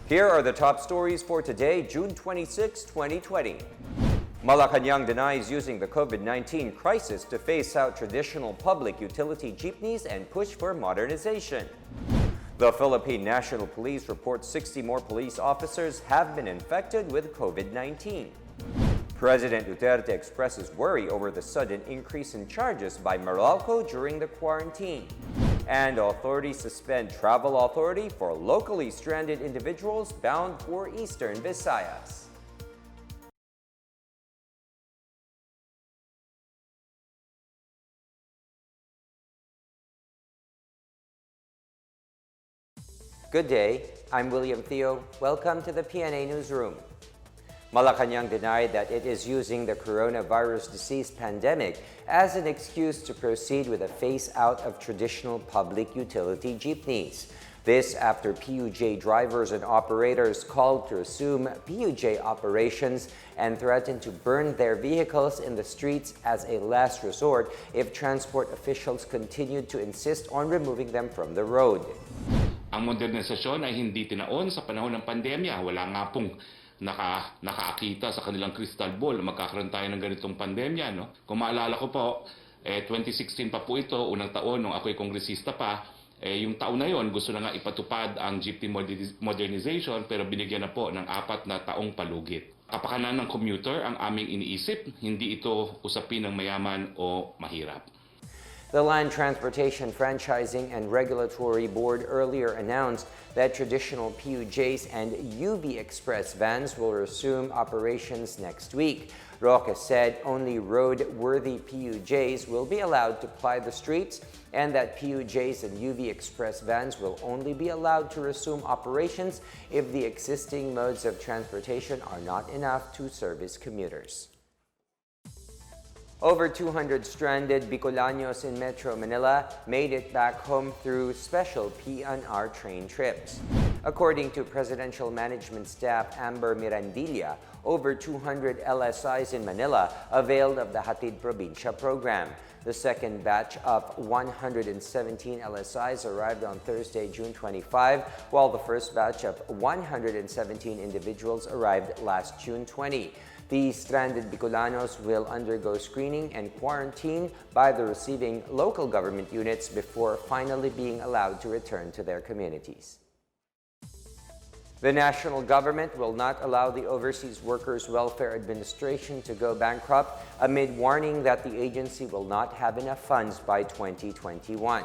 Here are the top stories for today, June 26, 2020. Malacañang denies using the COVID-19 crisis to phase out traditional public utility jeepneys and push for modernization. The Philippine National Police reports 60 more police officers have been infected with COVID-19. President Duterte expresses worry over the sudden increase in charges by Meralco during the quarantine. And authorities suspend travel authority for locally stranded individuals bound for Eastern Visayas. Good day, I'm William Theo. Welcome to the PNA Newsroom. Malacañang denied that it is using the coronavirus disease pandemic as an excuse to proceed with a phase-out of traditional public utility jeepneys. This after PUJ drivers and operators called to resume PUJ operations and threatened to burn their vehicles in the streets as a last resort if transport officials continued to insist on removing them from the road. Ang modernisasyon ay hindi tinaon sa panahon ng pandemya. Wala nga pong nakakita sa kanilang crystal ball magkakaroon tayo ng ganitong pandemya. No? Kung maalala ko po, 2016 pa po ito, unang taon nung ako'y kongresista pa, yung taon na yon gusto na nga ipatupad ang jeepney modernization pero binigyan na po ng 4 na taong palugit. Kapakanan ng commuter ang aming iniisip, hindi ito usapin ng mayaman o mahirap. The Land Transportation Franchising and Regulatory Board earlier announced that traditional PUJs and UV Express vans will resume operations next week. Roque said only road-worthy PUJs will be allowed to ply the streets and that PUJs and UV Express vans will only be allowed to resume operations if the existing modes of transportation are not enough to service commuters. Over 200 stranded Bicolanos in Metro Manila made it back home through special PNR train trips. According to Presidential Management Staff Amber Mirandilla, over 200 LSIs in Manila availed of the Hatid Probinsya program. The second batch of 117 LSIs arrived on Thursday, June 25, while the first batch of 117 individuals arrived last June 20. These stranded Bicolanos will undergo screening and quarantine by the receiving local government units before finally being allowed to return to their communities. The national government will not allow the Overseas Workers Welfare Administration to go bankrupt amid warning that the agency will not have enough funds by 2021.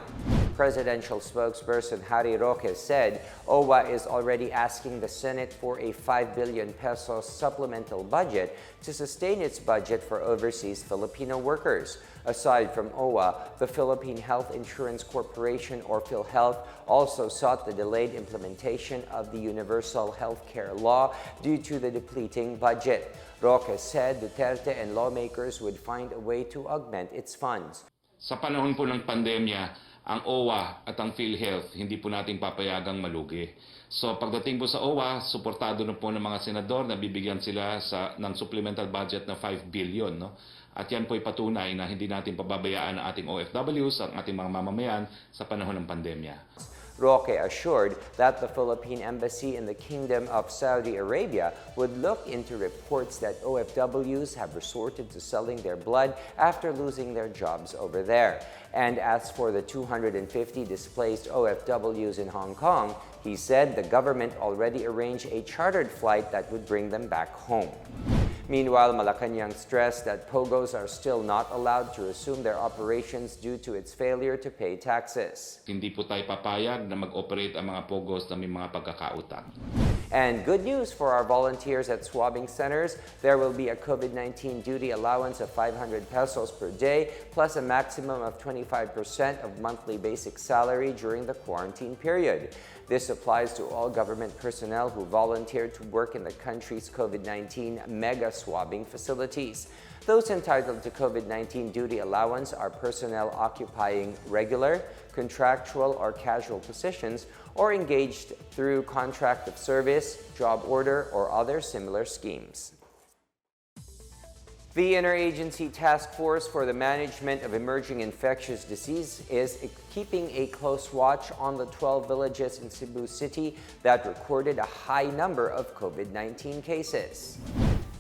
Presidential spokesperson Harry Roque said OWA is already asking the Senate for a 5 billion pesos supplemental budget to sustain its budget for overseas Filipino workers. Aside from OWA, the Philippine Health Insurance Corporation, or PhilHealth, also sought the delayed implementation of the Universal Health Care Law due to the depleting budget. Roque said Duterte and lawmakers would find a way to augment its funds. Sa panahon po ng pandemya, ang OWA at ang PhilHealth hindi po natin papayagang malugi. So pagdating po sa OWA, suportado na po ng mga senador na bibigyan sila ng supplemental budget na 5 billion. No? At yan po ay patunay na hindi natin pababayaan ang ating OFWs, ang ating mga mamamayan sa panahon ng pandemya. Roque assured that the Philippine Embassy in the Kingdom of Saudi Arabia would look into reports that OFWs have resorted to selling their blood after losing their jobs over there. And as for the 250 displaced OFWs in Hong Kong, he said the government already arranged a chartered flight that would bring them back home. Meanwhile, Malacañang stressed that POGOs are still not allowed to resume their operations due to its failure to pay taxes. Hindi po tayo papayag na mag-operate ang mga POGOs na may mga pagkakautang. And good news for our volunteers at swabbing centers. There will be a COVID-19 duty allowance of 500 pesos per day, plus a maximum of 25% of monthly basic salary during the quarantine period. This applies to all government personnel who volunteer to work in the country's COVID-19 mega swabbing facilities. Those entitled to COVID-19 duty allowance are personnel occupying regular, contractual, or casual positions or engaged through contract of service, job order, or other similar schemes. The Interagency Task Force for the Management of Emerging Infectious Disease is keeping a close watch on the 12 villages in Cebu City that recorded a high number of COVID-19 cases.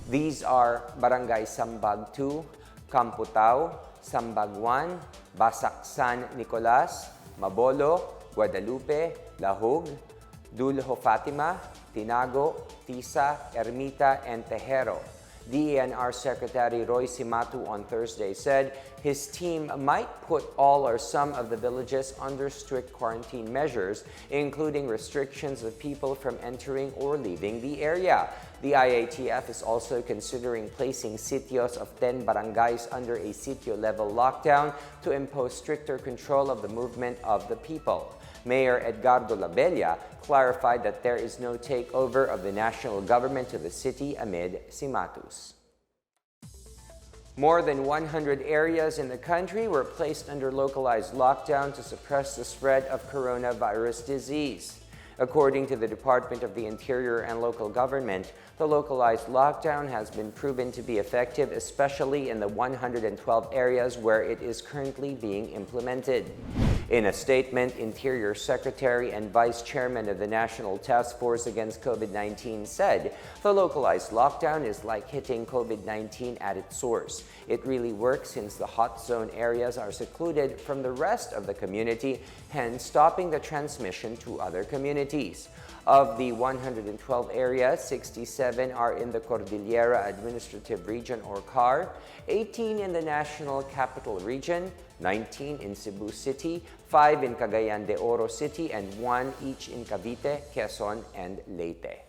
These are Barangay Sambag 2, Camputao, Sambag 1, Basak San Nicolas, Mabolo, Guadalupe, Lahug, Dulho Fatima, Tinago, Tisa, Ermita, and Tejero. DENR Secretary Roy Simatu on Thursday said his team might put all or some of the villages under strict quarantine measures, including restrictions of people from entering or leaving the area. The IATF is also considering placing sitios of 10 barangays under a sitio-level lockdown to impose stricter control of the movement of the people. Mayor Edgardo Labella clarified that there is no takeover of the national government to the city amid Simatus. More than 100 areas in the country were placed under localized lockdown to suppress the spread of coronavirus disease. According to the Department of the Interior and Local Government, the localized lockdown has been proven to be effective, especially in the 112 areas where it is currently being implemented. In a statement, Interior Secretary and Vice Chairman of the National Task Force Against COVID-19 said, the localized lockdown is like hitting COVID-19 at its source. It really works since the hot zone areas are secluded from the rest of the community, hence stopping the transmission to other communities. Of the 112 areas, 67 are in the Cordillera Administrative Region or CAR, 18 in the National Capital Region, 19 in Cebu City, 5 in Cagayan de Oro City, and 1 each in Cavite, Quezon, and Leyte.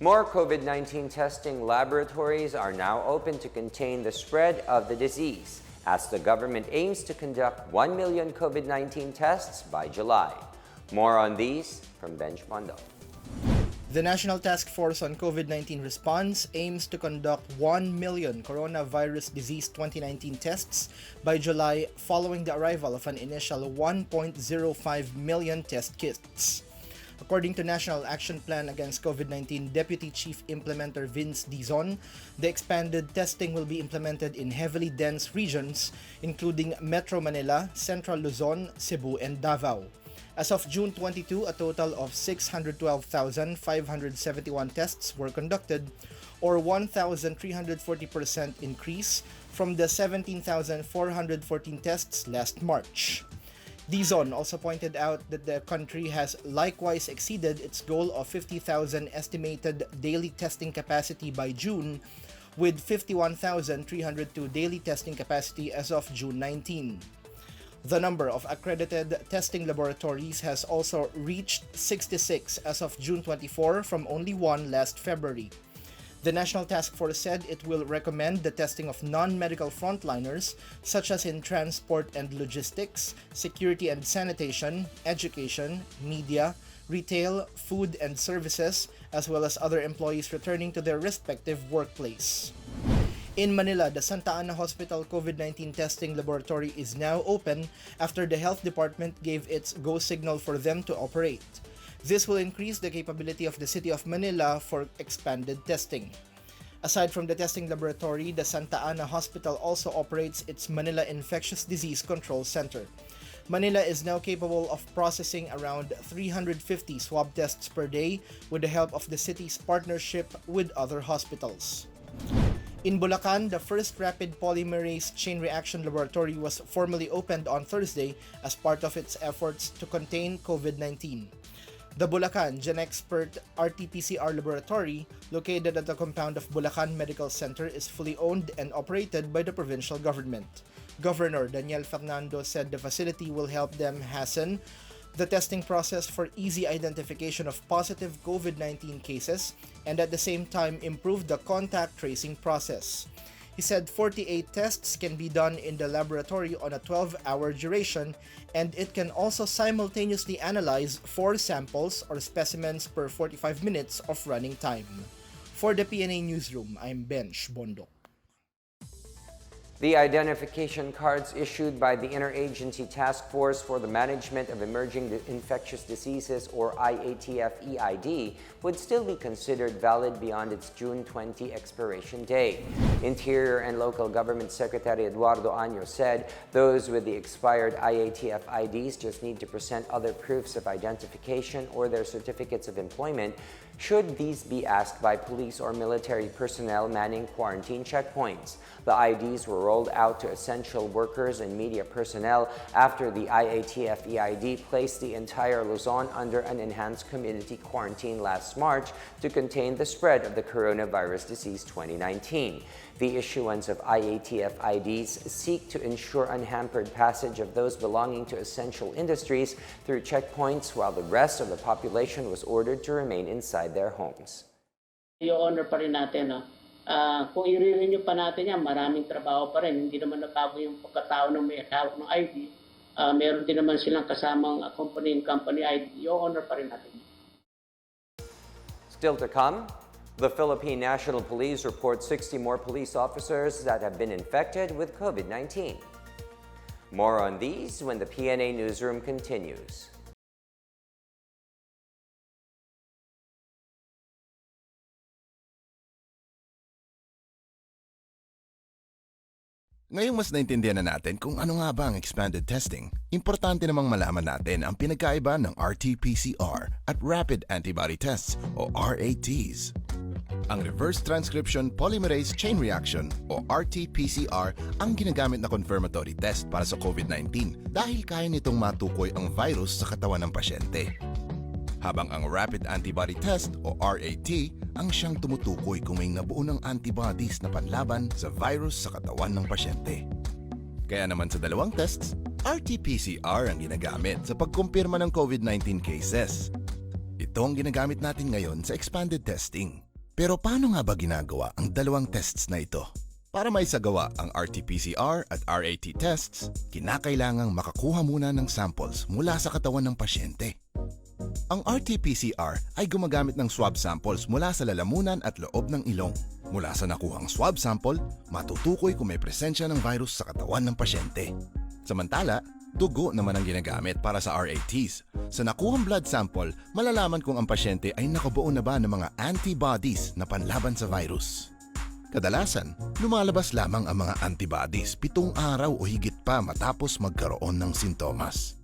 More COVID-19 testing laboratories are now open to contain the spread of the disease, as the government aims to conduct 1 million COVID-19 tests by July. More on these from Benj Mondo. The National Task Force on COVID-19 Response aims to conduct 1 million coronavirus disease 2019 tests by July, following the arrival of an initial 1.05 million test kits. According to National Action Plan Against COVID-19 Deputy Chief Implementer Vince Dizon, the expanded testing will be implemented in heavily dense regions, including Metro Manila, Central Luzon, Cebu, and Davao. As of June 22, a total of 612,571 tests were conducted, or 1,340% increase from the 17,414 tests last March. Dizon also pointed out that the country has likewise exceeded its goal of 50,000 estimated daily testing capacity by June, with 51,302 daily testing capacity as of June 19. The number of accredited testing laboratories has also reached 66 as of June 24 from only 1 last February. The National Task Force said it will recommend the testing of non-medical frontliners such as in transport and logistics, security and sanitation, education, media, retail, food and services, as well as other employees returning to their respective workplace. In Manila, the Santa Ana Hospital COVID-19 testing laboratory is now open after the Health Department gave its go signal for them to operate. This will increase the capability of the City of Manila for expanded testing. Aside from the testing laboratory, the Santa Ana Hospital also operates its Manila Infectious Disease Control Center. Manila is now capable of processing around 350 swab tests per day with the help of the city's partnership with other hospitals. In Bulacan, the first rapid polymerase chain reaction laboratory was formally opened on Thursday as part of its efforts to contain COVID-19. The Bulacan GenExpert RT-PCR laboratory, located at the compound of Bulacan Medical Center, is fully owned and operated by the provincial government. Governor Daniel Fernando said the facility will help them hasten the testing process for easy identification of positive COVID-19 cases and at the same time improve the contact tracing process. He said 48 tests can be done in the laboratory on a 12-hour duration, and it can also simultaneously analyze 4 samples or specimens per 45 minutes of running time. For the PNA Newsroom, I'm Benj Bondo. The identification cards issued by the Interagency Task Force for the Management of Emerging Infectious Diseases, or IATF-EID, would still be considered valid beyond its June 20 expiration date. Interior and Local Government Secretary Eduardo Año said those with the expired IATF-IDs just need to present other proofs of identification or their certificates of employment should these be asked by police or military personnel manning quarantine checkpoints. The IDs were rolled out to essential workers and media personnel after the IATF-EID placed the entire Luzon under an enhanced community quarantine last March to contain the spread of the coronavirus disease 2019. The issuance of IATF-IDs seek to ensure unhampered passage of those belonging to essential industries through checkpoints, while the rest of the population was ordered to remain inside their homes. I-honor pa rin natin, no? Kung i-renew pa natin yan, maraming trabaho pa rin. Hindi naman nabago yung pagkatao ng may hawak ng ID. Meron din naman silang kasamang accompanying company ID. I-honor pa rin natin. Still to come, the Philippine National Police reports 60 more police officers that have been infected with COVID-19. More on these when the PNA Newsroom continues. Ngayong mas naintindihan na natin kung ano nga ba ang expanded testing, importante namang malaman natin ang pinagkaiba ng RT-PCR at Rapid Antibody Tests o RATs. Ang Reverse Transcription Polymerase Chain Reaction o RT-PCR ang ginagamit na confirmatory test para sa COVID-19 dahil kaya nitong matukoy ang virus sa katawan ng pasyente. Habang ang Rapid Antibody Test o RAT ang siyang tumutukoy kung may nabuo ng antibodies na panlaban sa virus sa katawan ng pasyente. Kaya naman sa dalawang tests, RT-PCR ang ginagamit sa pagkumpirma ng COVID-19 cases. Ito ang ginagamit natin ngayon sa expanded testing. Pero paano nga ba ginagawa ang dalawang tests na ito? Para maisagawa ang RT-PCR at RAT tests, kinakailangang makakuha muna ng samples mula sa katawan ng pasyente. Ang RT-PCR ay gumagamit ng swab samples mula sa lalamunan at loob ng ilong. Mula sa nakuhang swab sample, matutukoy kung may presensya ng virus sa katawan ng pasyente. Samantala, dugo naman ang ginagamit para sa RATs. Sa nakuhang blood sample, malalaman kung ang pasyente ay nakabuo na ba ng mga antibodies na panlaban sa virus. Kadalasan, lumalabas lamang ang mga antibodies 7 araw o higit pa matapos magkaroon ng sintomas.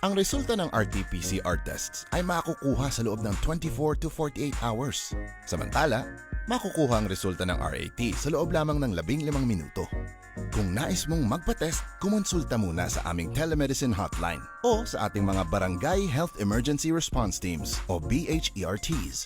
Ang resulta ng RT-PCR tests ay makukuha sa loob ng 24 to 48 hours. Samantala, makukuha ang resulta ng RAT sa loob lamang ng 15 minuto. Kung nais mong magpa-test, kumonsulta muna sa aming telemedicine hotline o sa ating mga Barangay Health Emergency Response Teams o BHERTs.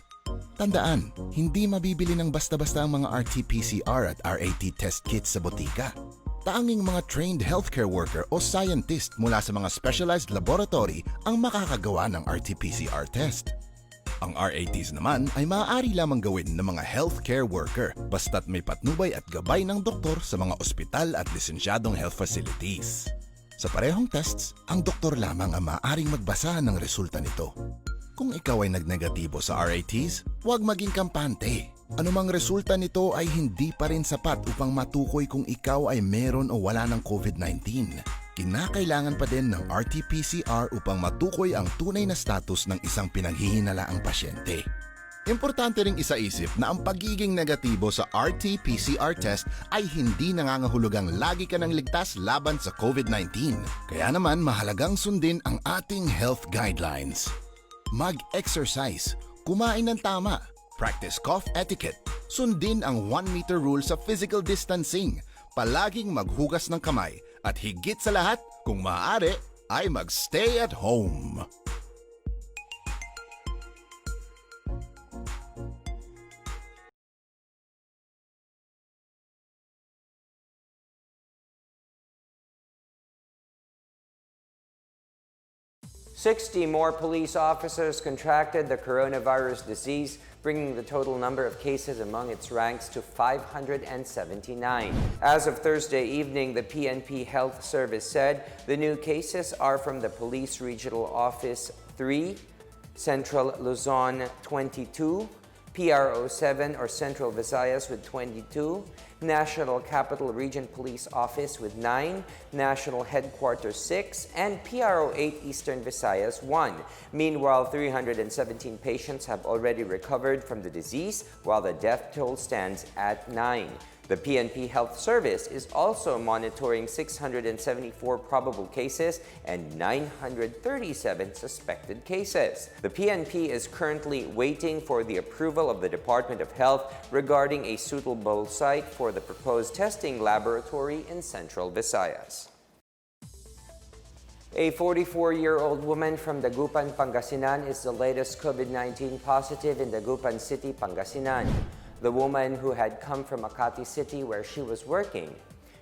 Tandaan, hindi mabibili ng basta-basta ang mga RT-PCR at RAT test kits sa botika. Tanging mga trained healthcare worker o scientist mula sa mga specialized laboratory ang makakagawa ng RT-PCR test. Ang RATs naman ay maaari lamang gawin ng mga healthcare worker basta't may patnubay at gabay ng doktor sa mga ospital at lisensyadong health facilities. Sa parehong tests, ang doktor lamang ang maaaring magbasa ng resulta nito. Kung ikaw ay nag-negatibo sa RATs, huwag maging kampante. Anumang resulta nito ay hindi pa rin sapat upang matukoy kung ikaw ay meron o wala ng COVID-19. Kinakailangan pa din ng RT-PCR upang matukoy ang tunay na status ng isang pinaghihinalaang pasyente. Importante ring isaisip na ang pagiging negatibo sa RT-PCR test ay hindi nangangahulugang lagi ka ng ligtas laban sa COVID-19. Kaya naman mahalagang sundin ang ating health guidelines. Mag-exercise, kumain ng tama, practice cough etiquette, sundin ang 1 meter rule sa physical distancing, palaging maghugas ng kamay, at higit sa lahat, kung maaari, ay mag-stay at home. "60 more police officers contracted the coronavirus disease, bringing the total number of cases among its ranks to 579. As of Thursday evening, the PNP Health Service said the new cases are from the Police Regional Office 3, Central Luzon 22, PRO 7 or Central Visayas with 22, National Capital Region Police Office with 9, National Headquarters 6, and PRO 8 Eastern Visayas 1. Meanwhile, 317 patients have already recovered from the disease, while the death toll stands at 9. The PNP Health Service is also monitoring 674 probable cases and 937 suspected cases. The PNP is currently waiting for the approval of the Department of Health regarding a suitable site for the proposed testing laboratory in Central Visayas. A 44-year-old woman from Dagupan, Pangasinan is the latest COVID-19 positive in Dagupan City, Pangasinan. The woman who had come from Makati City where she was working.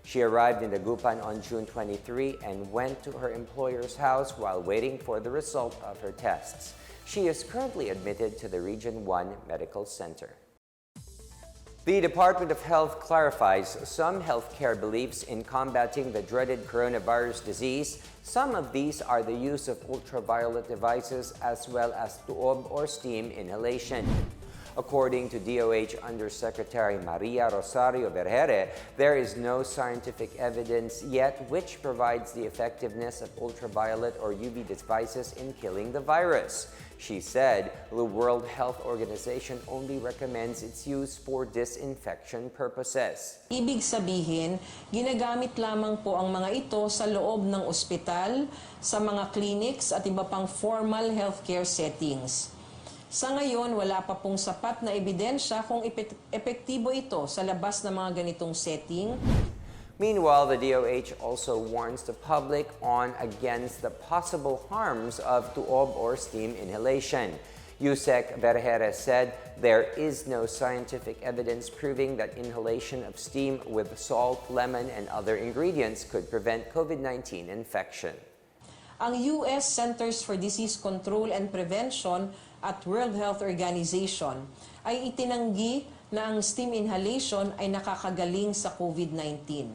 She arrived in Dagupan on June 23 and went to her employer's house while waiting for the result of her tests. She is currently admitted to the Region 1 Medical Center. The Department of Health clarifies some healthcare beliefs in combating the dreaded coronavirus disease. Some of these are the use of ultraviolet devices as well as tuob or steam inhalation. According to DOH Undersecretary Maria Rosario Vergere, there is no scientific evidence yet which provides the effectiveness of ultraviolet or UV devices in killing the virus. She said the World Health Organization only recommends its use for disinfection purposes. Ibig sabihin, ginagamit lamang po ang mga ito sa loob ng ospital, sa mga clinics at iba pang formal healthcare settings. Sa ngayon, wala pa pong sapat na ebidensya kung epektibo ito sa labas ng mga ganitong setting. Meanwhile, the DOH also warns the public against the possible harms of tuob or steam inhalation. Yusek Vergere said there is no scientific evidence proving that inhalation of steam with salt, lemon, and other ingredients could prevent COVID-19 infection. Ang US Centers for Disease Control and Prevention at World Health Organization ay itinanggi na ang steam inhalation ay nakakagaling sa COVID-19.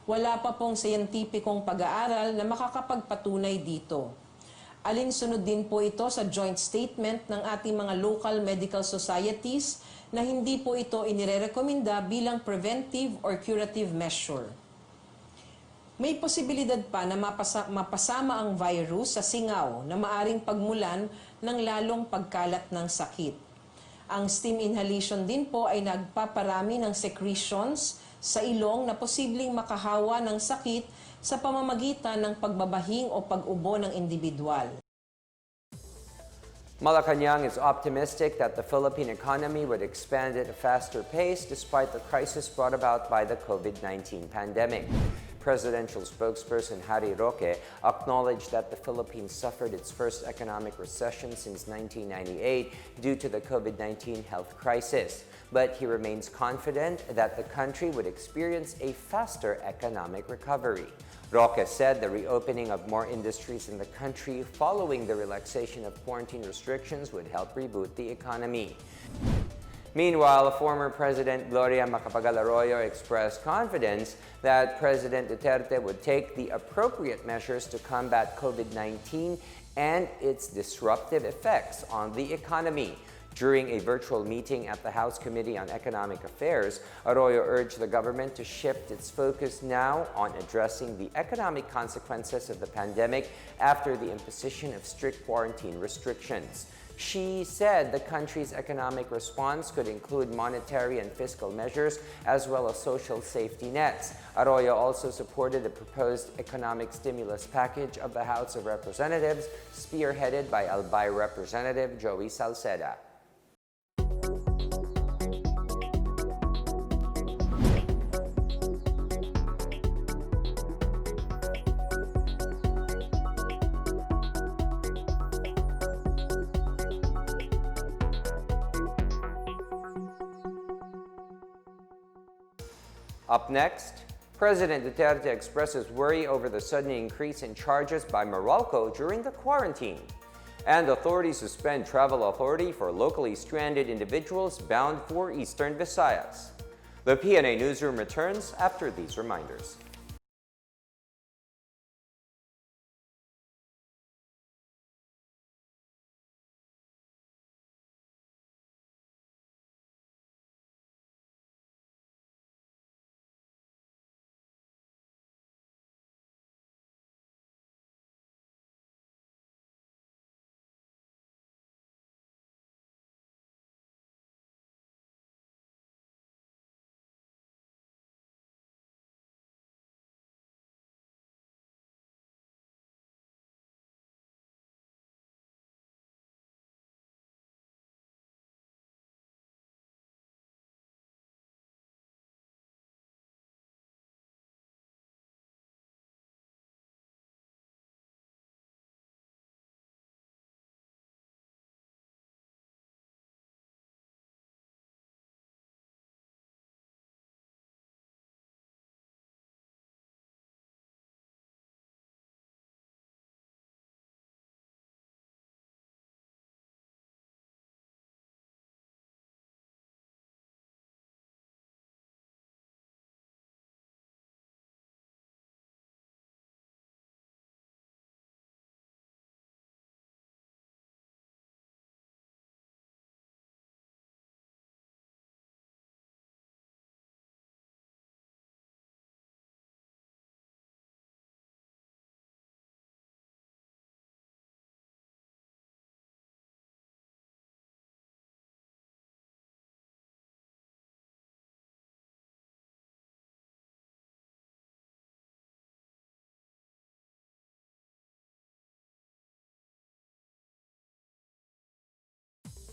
Wala pa pong siyentipikong pag-aaral na makakapagpatunay dito. Alinsunod din po ito sa joint statement ng ating mga local medical societies na hindi po ito inirerekomenda bilang preventive or curative measure. May posibilidad pa na mapasama ang virus sa singaw na maaring pagmulan ng lalong pagkalat ng sakit. Ang steam inhalation din po ay nagpaparami ng secretions sa ilong na posibleng makahawa ng sakit sa pamamagitan ng pagbabahing o pag-ubo ng individual. Malacañang is optimistic that the Philippine economy would expand at a faster pace despite the crisis brought about by the COVID-19 pandemic. Presidential spokesperson Harry Roque acknowledged that the Philippines suffered its first economic recession since 1998 due to the COVID-19 health crisis. But he remains confident that the country would experience a faster economic recovery. Roque said the reopening of more industries in the country following the relaxation of quarantine restrictions would help reboot the economy. Meanwhile, former President Gloria Macapagal-Arroyo expressed confidence that President Duterte would take the appropriate measures to combat COVID-19 and its disruptive effects on the economy. During a virtual meeting at the House Committee on Economic Affairs, Arroyo urged the government to shift its focus now on addressing the economic consequences of the pandemic after the imposition of strict quarantine restrictions. She said the country's economic response could include monetary and fiscal measures as well as social safety nets. Arroyo also supported the proposed economic stimulus package of the House of Representatives, spearheaded by Albay Representative Joey Salceda. Up next, President Duterte expresses worry over the sudden increase in charges by Meralco during the quarantine. And authorities suspend travel authority for locally stranded individuals bound for Eastern Visayas. The PNA Newsroom returns after these reminders.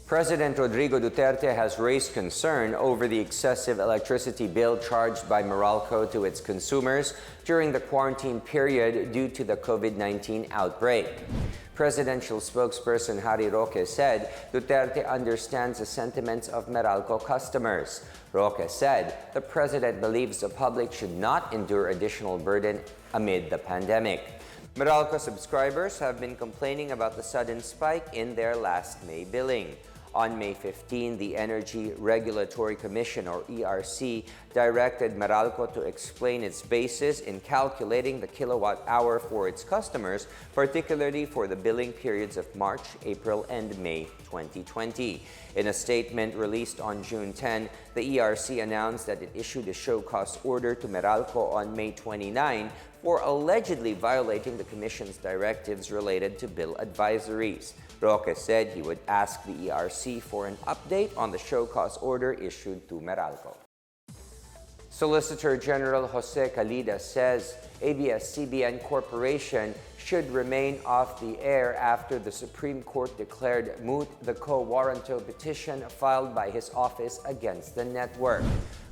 President Rodrigo Duterte has raised concern over the excessive electricity bill charged by Meralco to its consumers during the quarantine period due to the COVID-19 outbreak. Presidential spokesperson Harry Roque said Duterte understands the sentiments of Meralco customers. Roque said the president believes the public should not endure additional burden amid the pandemic. Meralco subscribers have been complaining about the sudden spike in their last May billing. On May 15, the Energy Regulatory Commission, or ERC, directed Meralco to explain its basis in calculating the kilowatt hour for its customers, particularly for the billing periods of March, April, and May 2020. In a statement released on June 10, the ERC announced that it issued a show-cause order to Meralco on May 29 for allegedly violating the Commission's directives related to bill advisories. Roque said he would ask the ERC for an update on the show-cause order issued to Meralco. Solicitor General Jose Calida says ABS-CBN Corporation should remain off the air after the Supreme Court declared moot the quo warranto petition filed by his office against the network.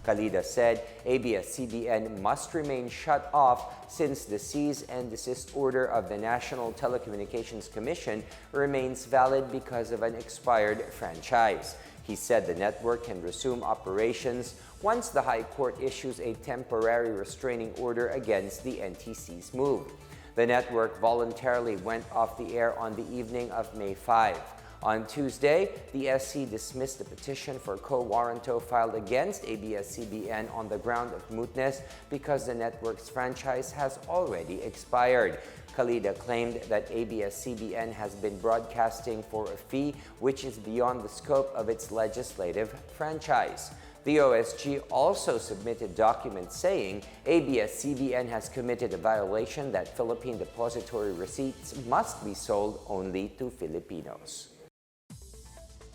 Calida said ABS-CBN must remain shut off since the cease and desist order of the National Telecommunications Commission remains valid because of an expired franchise. He said the network can resume operations once the High Court issues a temporary restraining order against the NTC's move. The network voluntarily went off the air on the evening of May 5. On Tuesday, the SC dismissed the petition for quo warranto filed against ABS-CBN on the ground of mootness because the network's franchise has already expired. Calida claimed that ABS-CBN has been broadcasting for a fee which is beyond the scope of its legislative franchise. The OSG also submitted documents saying ABS-CBN has committed a violation that Philippine depository receipts must be sold only to Filipinos.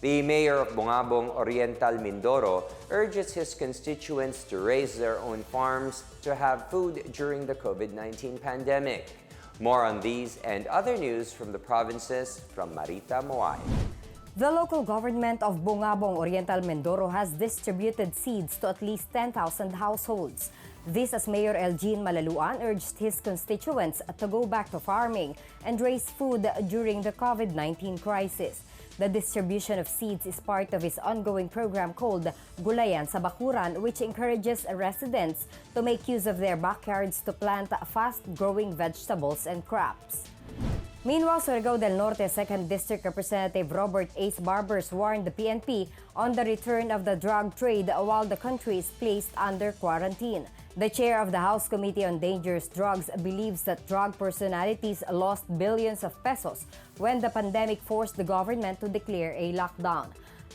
The mayor of Bungabong Oriental Mindoro urges his constituents to raise their own farms to have food during the COVID-19 pandemic. More on these and other news from the provinces from Marita Moay. The local government of Bungabong Oriental Mindoro has distributed seeds to at least 10,000 households. This as Mayor Elgin Malaluan urged his constituents to go back to farming and raise food during the COVID-19 crisis. The distribution of seeds is part of his ongoing program called Gulayan sa Bakuran, which encourages residents to make use of their backyards to plant fast-growing vegetables and crops. Meanwhile, Surigao del Norte 2nd District Representative Robert Ace Barbers warned the PNP on the return of the drug trade while the country is placed under quarantine. The chair of the House Committee on Dangerous Drugs believes that drug personalities lost billions of pesos when the pandemic forced the government to declare a lockdown.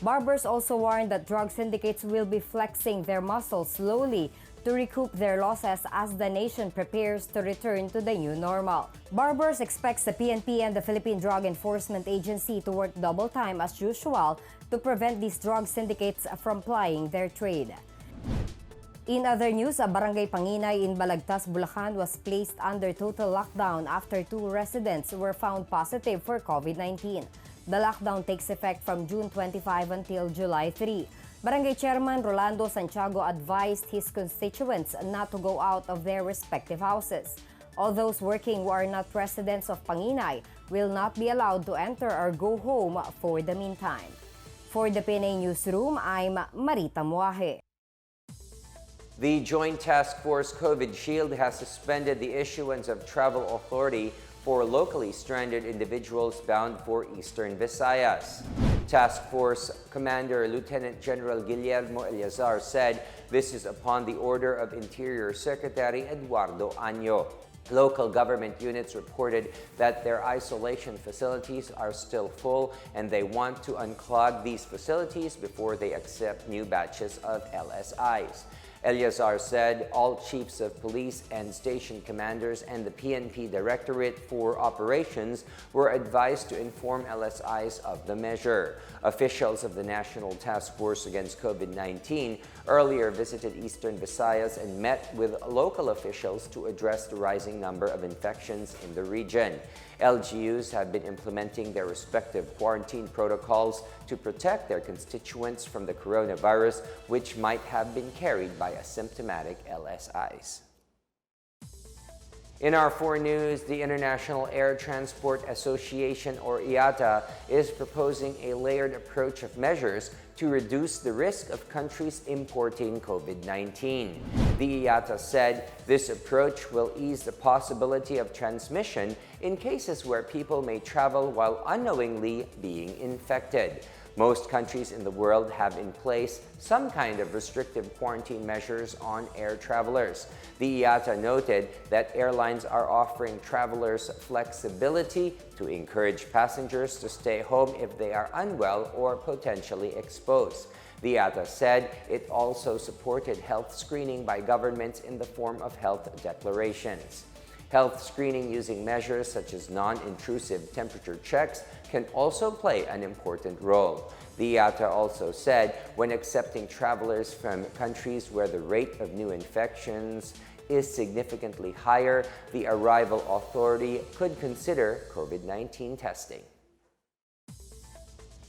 Barbers also warned that drug syndicates will be flexing their muscles slowly to recoup their losses as the nation prepares to return to the new normal. Barbers expects the PNP and the Philippine Drug Enforcement Agency to work double time as usual to prevent these drug syndicates from plying their trade. In other news, a barangay Panginay in Balagtas, Bulacan was placed under total lockdown after 2 residents were found positive for COVID-19. The lockdown takes effect from June 25 until July 3. Barangay Chairman Rolando Santiago advised his constituents not to go out of their respective houses. All those working who are not residents of Panginay will not be allowed to enter or go home for the meantime. For the PNA Newsroom, I'm Marita Muahe. The Joint Task Force COVID Shield has suspended the issuance of travel authority for locally stranded individuals bound for Eastern Visayas. Task Force Commander Lieutenant General Guillermo Eleazar said this is upon the order of Interior Secretary Eduardo Año. Local government units reported that their isolation facilities are still full and they want to unclog these facilities before they accept new batches of LSIs. Eleazar said all chiefs of police and station commanders and the PNP Directorate for Operations were advised to inform LSIs of the measure. Officials of the National Task Force Against COVID-19 earlier visited Eastern Visayas and met with local officials to address the rising number of infections in the region. LGUs have been implementing their respective quarantine protocols to protect their constituents from the coronavirus, which might have been carried by asymptomatic LSIs. In our 4 news, the International Air Transport Association, or IATA, is proposing a layered approach of measures to reduce the risk of countries importing COVID-19. The IATA said this approach will ease the possibility of transmission in cases where people may travel while unknowingly being infected. Most countries in the world have in place some kind of restrictive quarantine measures on air travelers. The IATA noted that airlines are offering travelers flexibility to encourage passengers to stay home if they are unwell or potentially exposed. The IATA said it also supported health screening by governments in the form of health declarations. Health screening using measures such as non-intrusive temperature checks can also play an important role. The IATA also said when accepting travelers from countries where the rate of new infections is significantly higher, the arrival authority could consider COVID-19 testing.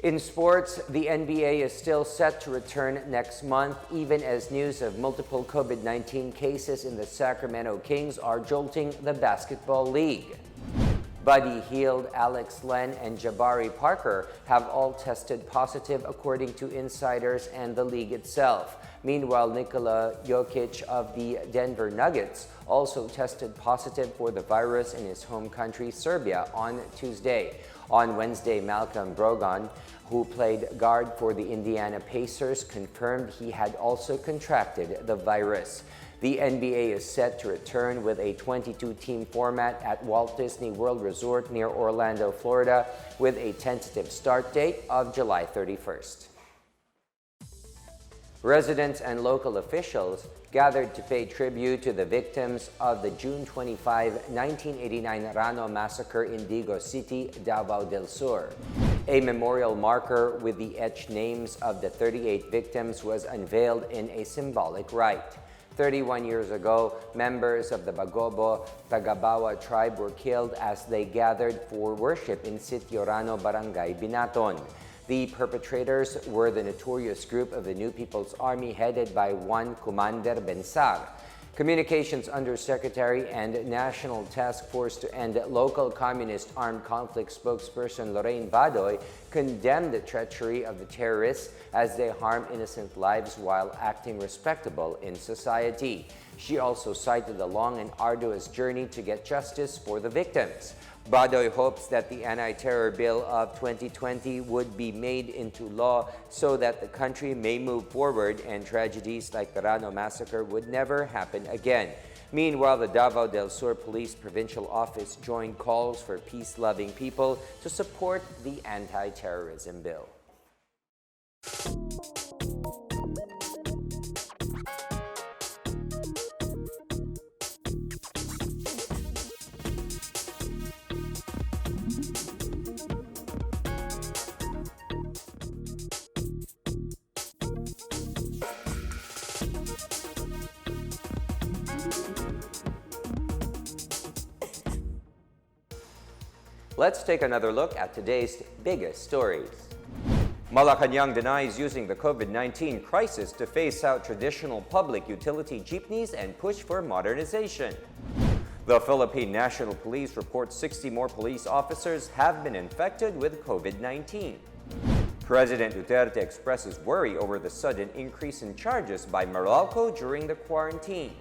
In sports, the NBA is still set to return next month, even as news of multiple COVID-19 cases in the Sacramento Kings are jolting the basketball league. Buddy Hield, Alex Len, and Jabari Parker have all tested positive according to insiders and the league itself. Meanwhile, Nikola Jokic of the Denver Nuggets also tested positive for the virus in his home country, Serbia, on Tuesday. On Wednesday, Malcolm Brogdon, who played guard for the Indiana Pacers, confirmed he had also contracted the virus. The NBA is set to return with a 22-team format at Walt Disney World Resort near Orlando, Florida, with a tentative start date of July 31st. Residents and local officials gathered to pay tribute to the victims of the June 25, 1989 Rano massacre in Digo City, Davao del Sur. A memorial marker with the etched names of the 38 victims was unveiled in a symbolic rite. 31 years ago, members of the Bagobo Tagabawa tribe were killed as they gathered for worship in Sitio Rano, Barangay Binaton. The perpetrators were the notorious group of the New People's Army headed by one Commander Bensar. Communications Undersecretary and National Task Force to End Local Communist Armed Conflict spokesperson Lorraine Badoy condemned the treachery of the terrorists as they harm innocent lives while acting respectable in society. She also cited the long and arduous journey to get justice for the victims. Badoy hopes that the anti-terror bill of 2020 would be made into law so that the country may move forward and tragedies like the Rano massacre would never happen again. Meanwhile, the Davao del Sur Police Provincial Office joined calls for peace-loving people to support the anti-terrorism bill. Let's take another look at today's biggest stories. Malacañang denies using the COVID-19 crisis to phase out traditional public utility jeepneys and push for modernization. The Philippine National Police reports 60 more police officers have been infected with COVID-19. President Duterte expresses worry over the sudden increase in charges by Meralco during the quarantine.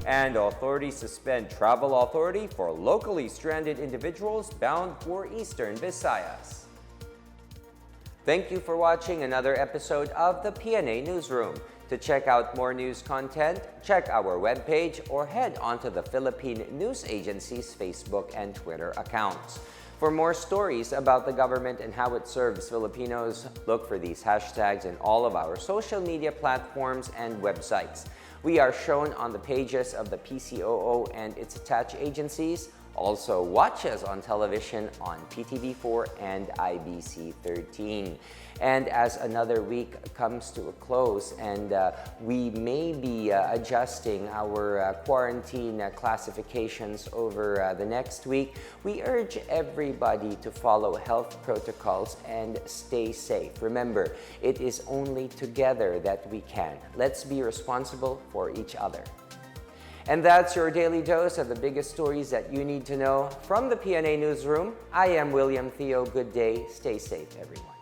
And authorities suspend travel authority for locally stranded individuals bound for Eastern Visayas. Thank you for watching another episode of the PNA Newsroom. To check out more news content, check our webpage or head onto the Philippine News Agency's Facebook and Twitter accounts. For more stories about the government and how it serves Filipinos, look for these hashtags in all of our social media platforms and websites. We are shown on the pages of the PCOO and its attached agencies. Also, watch us on television on PTV4 and IBC 13. And as another week comes to a close and we may be adjusting our quarantine classifications over the next week, we urge everybody to follow health protocols and stay safe. Remember, it is only together that we can. Let's be responsible for each other. And that's your daily dose of the biggest stories that you need to know. From the PNA Newsroom, I am William Theo. Good day. Stay safe, everyone.